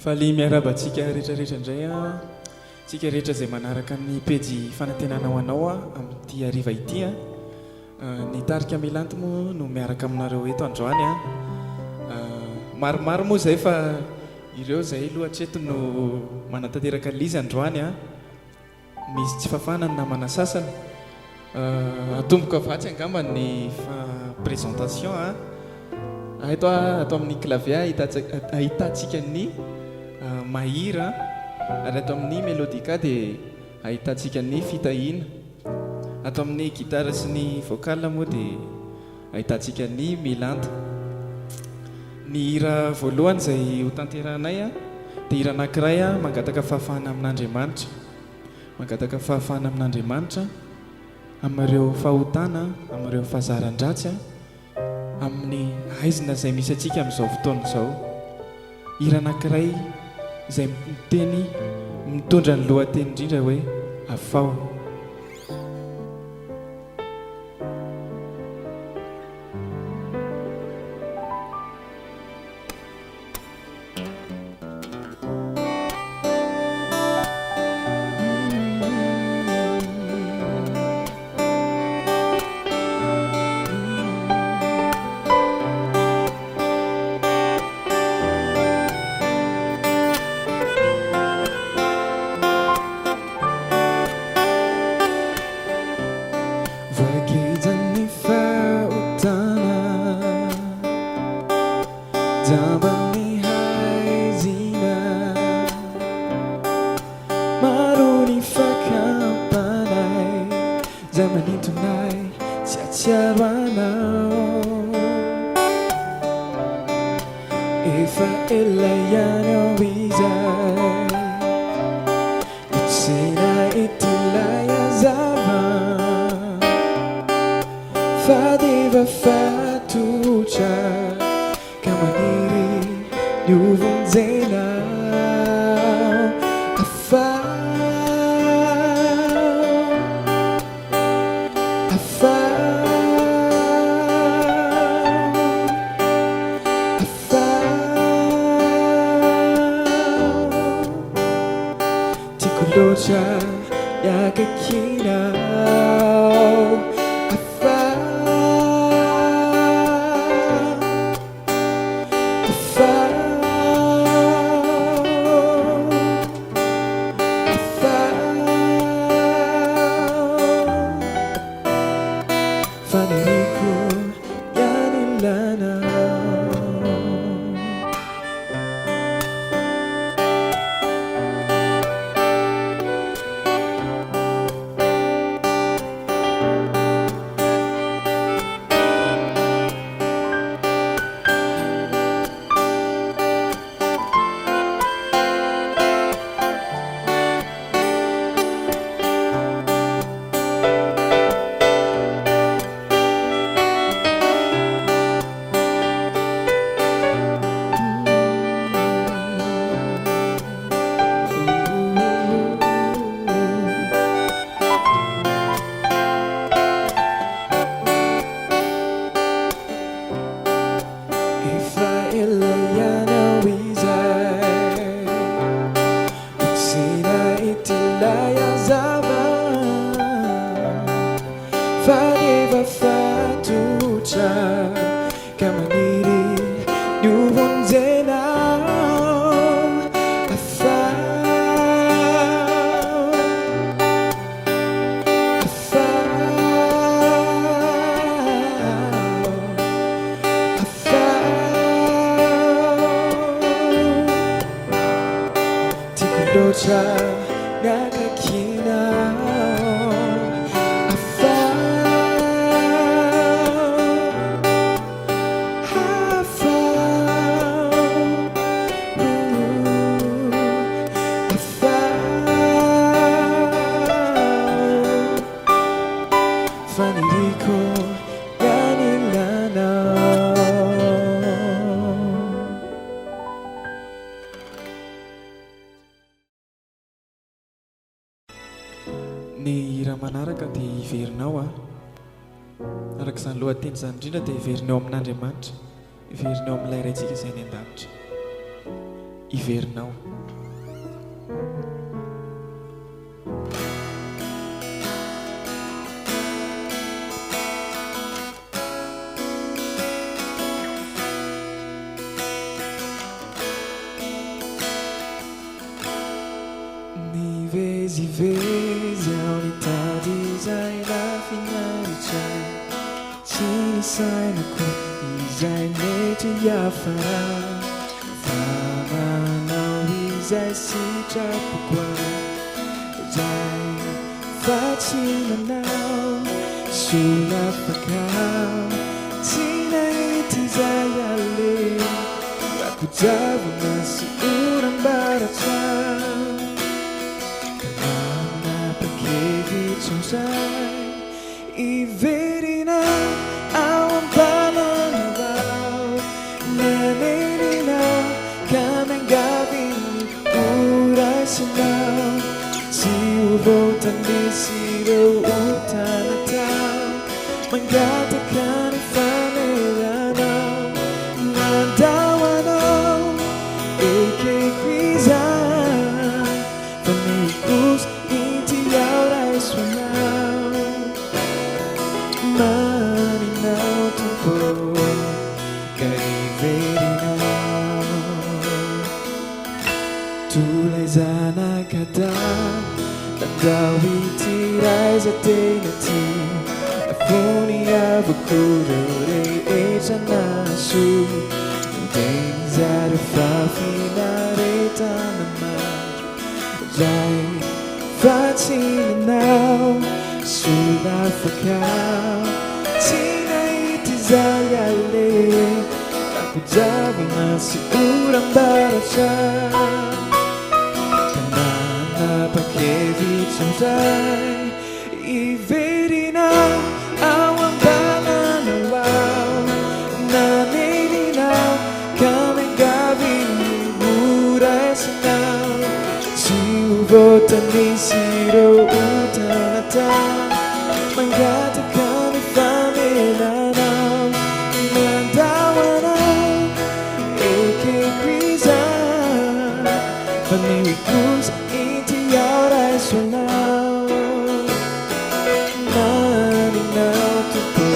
Faly miarabantsika rehetrarehetra indray a tsika rehetra izay manaraka ny pejy fanantenana ho anao a amin'ity hariva ity a ny tarika milanty moa no miaraka aminareo eto androany a maromaro moa zay fa ireo zay lohatreto no manatanteraka lizy androany a misy tsy fafana ny namana sasany atomboka avatsy angamba ny présentation a eto ato amin'ny clavier ahitantsika ny mahira ary ato amin'ny mélodica dia ahitantsika ny fitahina ato amin'ny gitara sy ny vocal moa dia ahitantsika ny milanta ny hira voalohany izay ho tanterahanay a dia hira anankiray a mangataka fahafahana amin'Andriamanitra mangataka fahafahana amin'Andriamanitra amin'ireo fahotana amin'ireo fahazaran-dratsy amin'ny aizina izay misy atsika amin'izao fotoana izao hira anankiray izay miteny mitondra ny lohateny indrindra hoe afao. Zany indrindra dia heverinao amin'Andriamanitra, heverinao amin'ilay raintsika izay any an-danitra. iverinao. Nivezivezy ao nitady izay lafinaritra tsy nisainako izay mety hiafara fa manao izay sitrapoko izay fa tsy manao solafakao tsy nahita izay ale rakojavona sy oram-baratra Sonzai iverina ao ambalanarao nanenina kamengaviny uraisinao tsy hovoatanisireo utanatao mangataka ny famelanao nandawanao ekeko izay fa mikus inty ao raisoanao maninao tompo ka iverinao tulay zanakada nandao ity raizatena ty nafony avoko reo rehetra naso niteny zareo fafinaretana maro zay fa tsy nanao solafakao tsy nahita izay ale rakojavona sy oram-baratra kananapa-kevitra izay iverina ao ambalanao ao naneninao kamengaviny uraisinao tsy hovoatanisireo utanatao mangataka ny famelanao nandawanao ekeko izay fa mikus inty ao raisoanao maninao tompo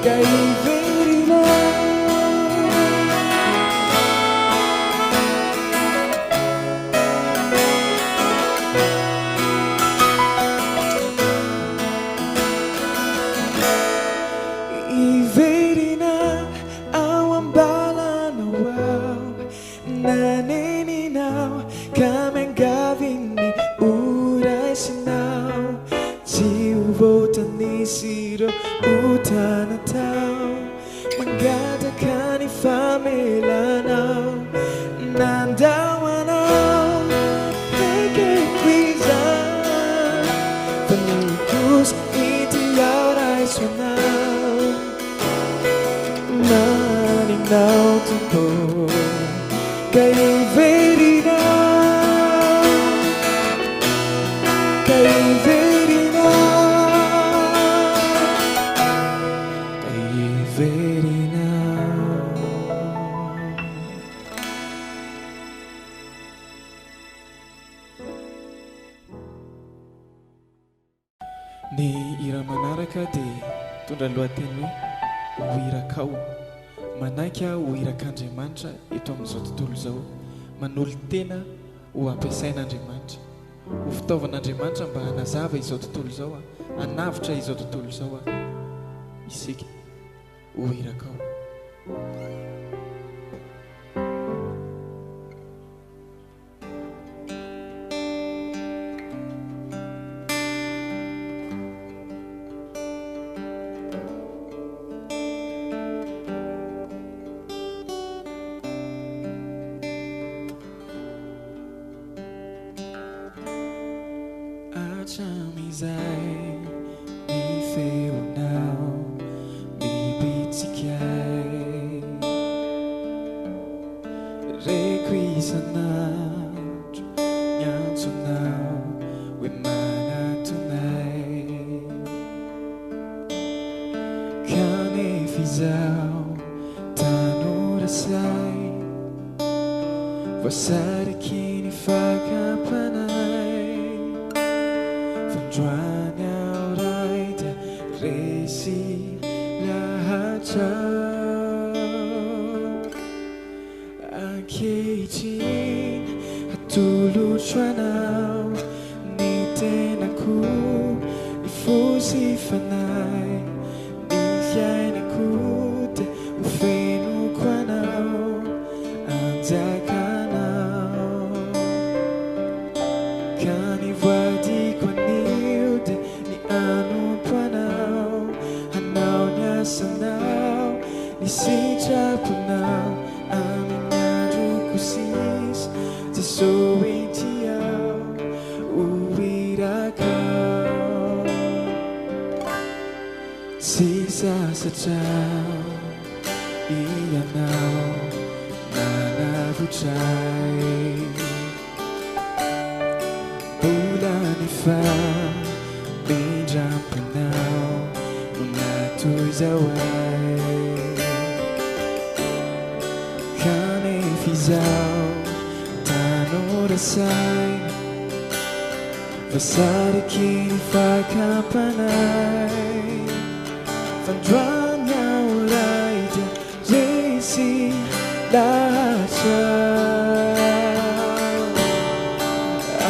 ka iverinao iverina ao ambalanao ao naneninao kamengaviny uraisinao tsy hovoatanisireo utanatao mangataka ny famelanao nandawanao ekeko izay fa mikus inty ao raisoanao maninao tompo ka iverinao ka iverinao ka iverinao ny hira manaraka dia tondra lohateny hoe hoirakao manaiky ho irak'Andriamanitra eto amin'izao tontolo izao manolo tena ho ampiasain'Andriamanitra ho fitaovan'Andriamanitra mba hanazava izao tontolo izao hanavitra izao tontolo izao isika hoirakao Chamizai mi feunao mi bitikai requisanatro nyansunao we manatunai kane fizao tanura sai voasariky ny fakapanay fandroany ao ray dia resy lahatra ankehitriny hatolotro anao ny tenako ny fosy fanay ny fiainako dia ho fenoko anao anjakanao ka ny voadiko anio dia ny anompo anao hanao ny asanao ny sitraponao amin'ny androko sisy Jesosy itiao uirakao sisasatrao ianao nanavutray bulan ifa mindrampanao unatuzawai kanefizao tanurasay vasariky ny fakapanay fandroany ao ray dia resy lahatra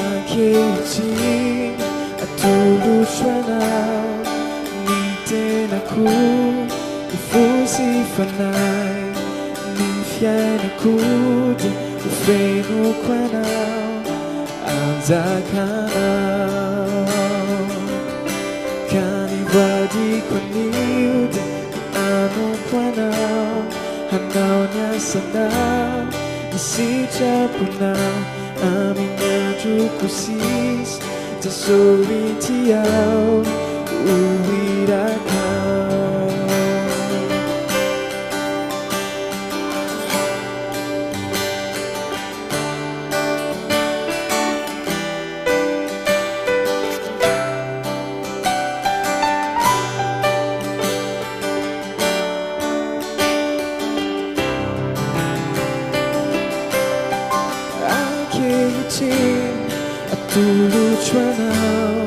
ankehitriny atolotro anao ny tenako ny fosy fanay ny fiainako dia ho fenoko anao anjakanao ka ny vadiko anio dia ny anompo anao hanao ny asanao ny sitraponao amin'ny androko sisy Jesosy itiao uirakao atolotro anao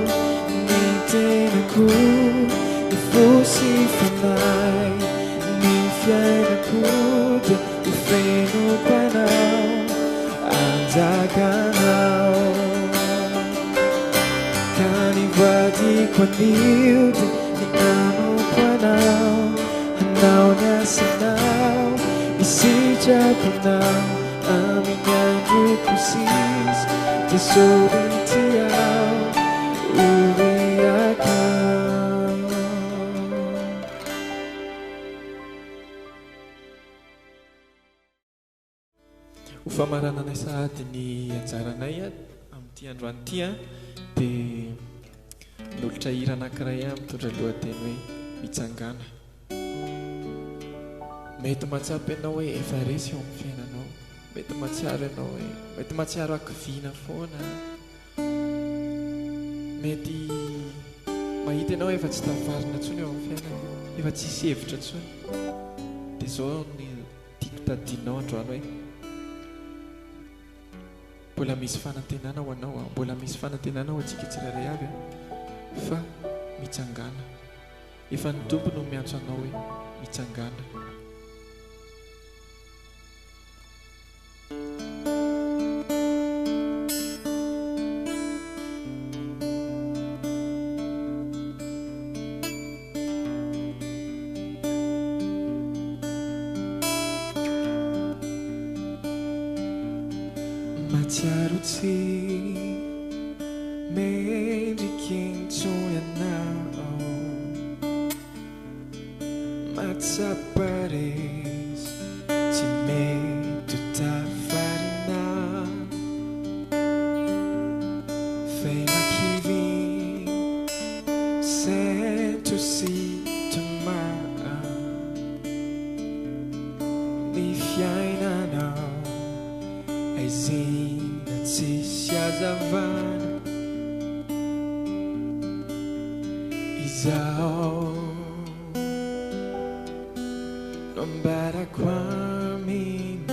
ny tenako ny fosy fanay ny fiainako dia ho fenoko anao anjakanao ka ny vadiko anio dia ny anompo anao hanao ny asanao ny sitraponao amin'ny androko sisy Jesosy itiao uirakao ho famarananay sahady ny anjaranay amin'ity androany ity dia nolotra hira anankiray mitondra lohateny hoe mitsangana mety mahatsapy ianao hoe efa resy eo amin'ny fiainanao mety mahatsiaro ianao hoe mety mahatsiaro akiviana foana mety mahita ianao efa tsy tavarina ntsony eo amin'ny fiainana efa tsisy hevitra ntsony dia zao ny tiako tadinao androany hoe mbola misy fanantenana ho anao mbola misy fanantenana ho antsika tsirairay avy fa mitsangana efa ny tompony no miantso anao hoe mitsangana matsiaro tsy mendriky nitsony anao matsapa resy tsy mety tafarina femakivy sento sy tomaa ny fiainanao aizina tsisy azavana izao no ambarako aminao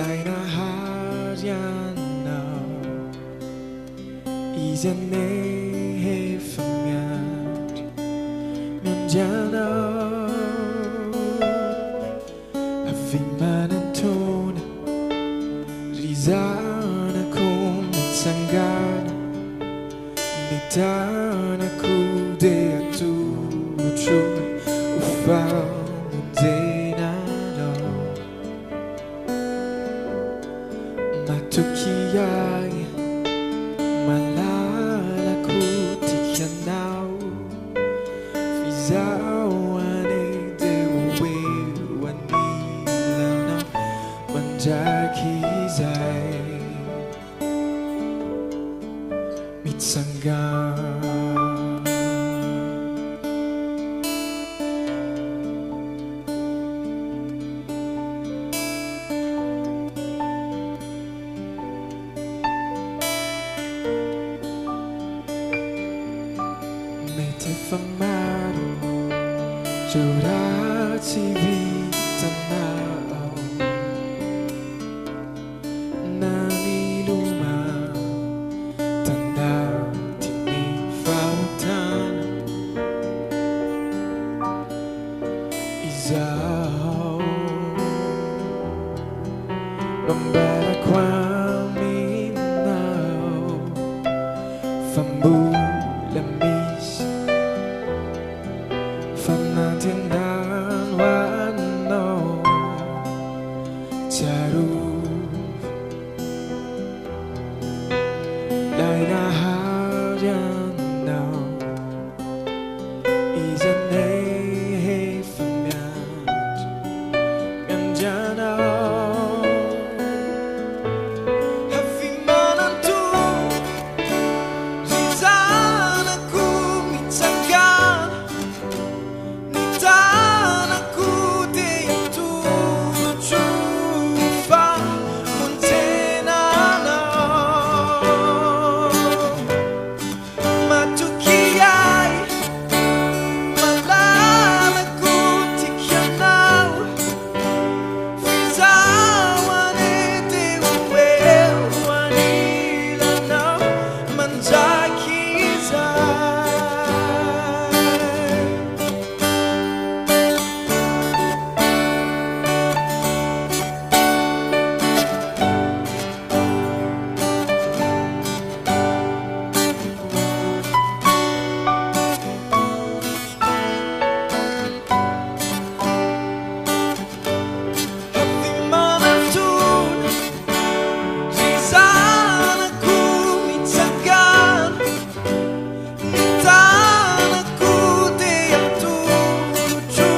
lainahary ianao izy anefa miandry miandianao avy manantona ry zanako mitsangana ny tanako de atotro ho famonjenanao matoky ahy malalako tikanao fizaho ane de hoe anilanao mandraky izay mitsangana. Mety efa maro reo raha tsy vitanao na miloma tanaty ny fahotana izaho mambarako aminao fa mbola misy fanantenano anao tsarovy lainahary anao izy anefa miandry miandianao avy manantona ry zanako mitsangana ny tanako de atotro famonjenanao matoky ahy malalako tikanao fizaho ane de hoe anilanao mandraky izay avy manantona ry zanako mitsangana ny tanako de atotro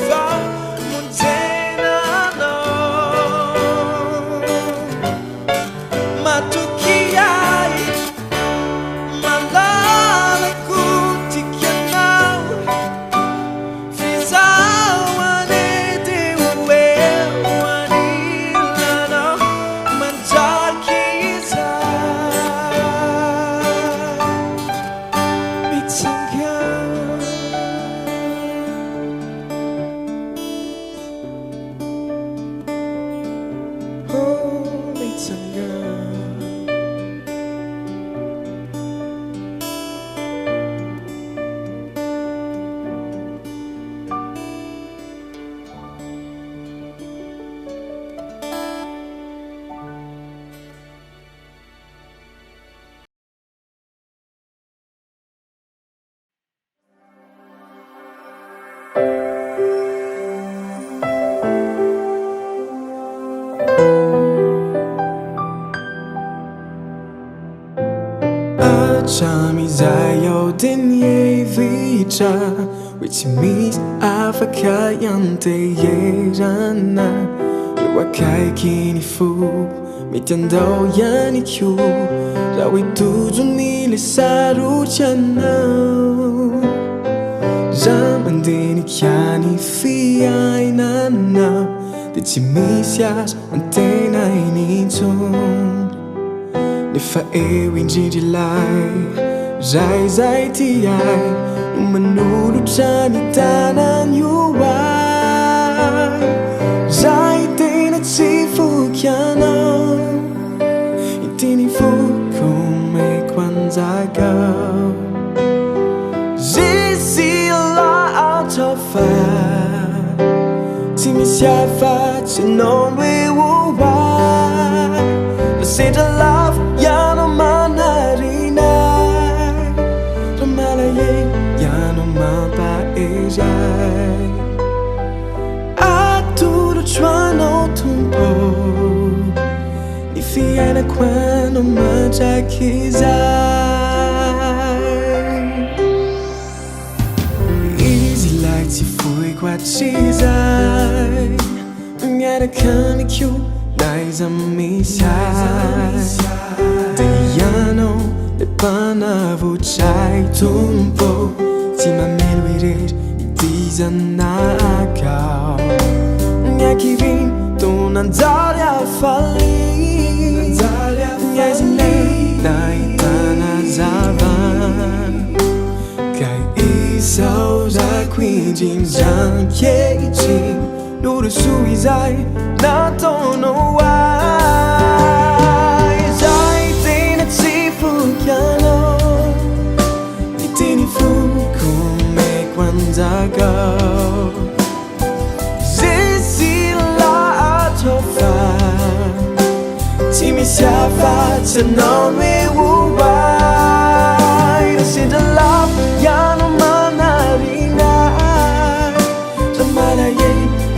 famonjenanao matoky ahy malalako tikanao fizaho ane de hoe anilanao mandraky izay mitsangana. Oh, mitsangana. Hatramin'izay aho de nihevitra hoe tsy misy afaka ianteherana eo akaiky ny fo mety andao ihany ko raha hoe tozony le sarotsy anao raha mandenika ny fiainanao de tsy misy azo antena inintsony nefa eo indrindrilay raha izay ty ahy no manolotra ny tanany io ahy raha tena tsy fo non vewa la senta love ya no manarina ramala ye ya no mapa ejai aturo chuano tumpo ni fiana quando mangia easy like si fui quacisai ngara kani kyu dais amisai Diano le pana vuchai tumpo si ma melwirir dizanakau nyakivin tunanzaria fali Sao ra quy trình rằng kế trình đủ được suy dài đã tôn nô ai dài tên là chỉ phụ piano đi tên phụ cùng mẹ quan gia cao dễ gì là cho pha chỉ mi xa pha cho nó mê u vai đã xin đã love ya no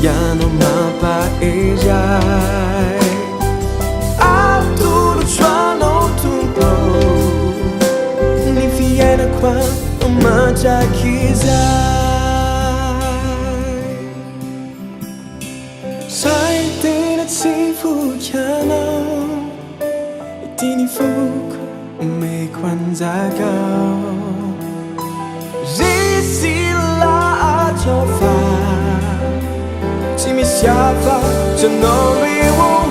ya no mapa ejai Arturo chuano tumpo ni fiena qua no mangia kizai sai tena si fukiano tini fuk me kwanzaga Zisi la atofa Si mi siapa, se non vivo